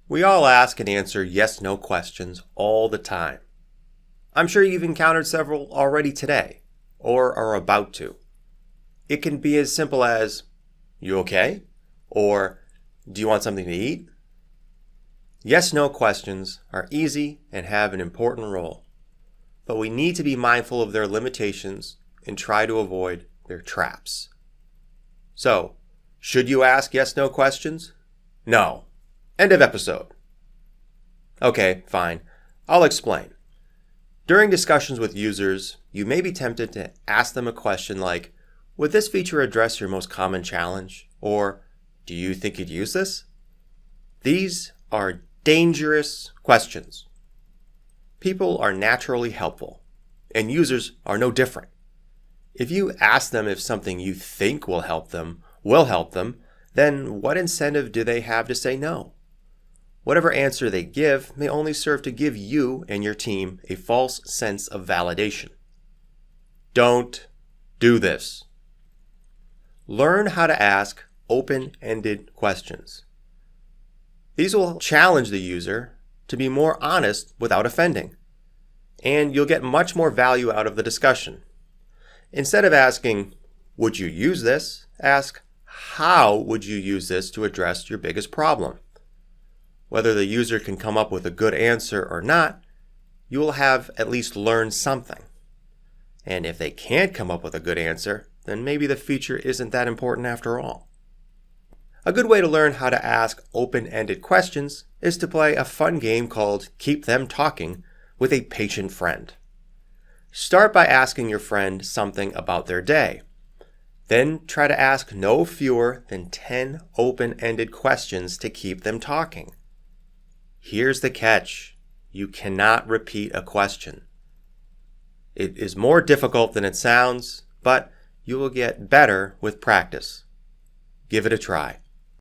We all ask and answer yes/no questions all the time. I'm sure you've encountered several already today, or are about to. It can be as simple as, "You okay?" or "Do you want something to eat?" Yes/no questions are easy and have an important role, but we need to be mindful of their limitations and try to avoid their traps. So, should you ask yes/no questions? No. End of episode. Okay, fine. I'll explain. During discussions with users, you may be tempted to ask them a question like, "Would this feature address your most common challenge?" Or, "Do you think you'd use this?" These are dangerous questions. People are naturally helpful, and users are no different. If you ask them if something you think will help them, then what incentive do they have to say no? Whatever answer they give may only serve to give you and your team a false sense of validation. Don't do this. Learn how to ask open-ended questions. These will challenge the user to be more honest without offending, and you'll get much more value out of the discussion. Instead of asking, "Would you use this?" ask, "How would you use this to address your biggest problem?" Whether the user can come up with a good answer or not, you will have at least learned something. And if they can't come up with a good answer, then maybe the feature isn't that important after all. A good way to learn how to ask open-ended questions is to play a fun game called Keep Them Talking with a patient friend. Start by asking your friend something about their day. Then try to ask no fewer than 10 open-ended questions to keep them talking. Here's the catch. You cannot repeat a question. It is more difficult than it sounds, but you will get better with practice. Give it a try.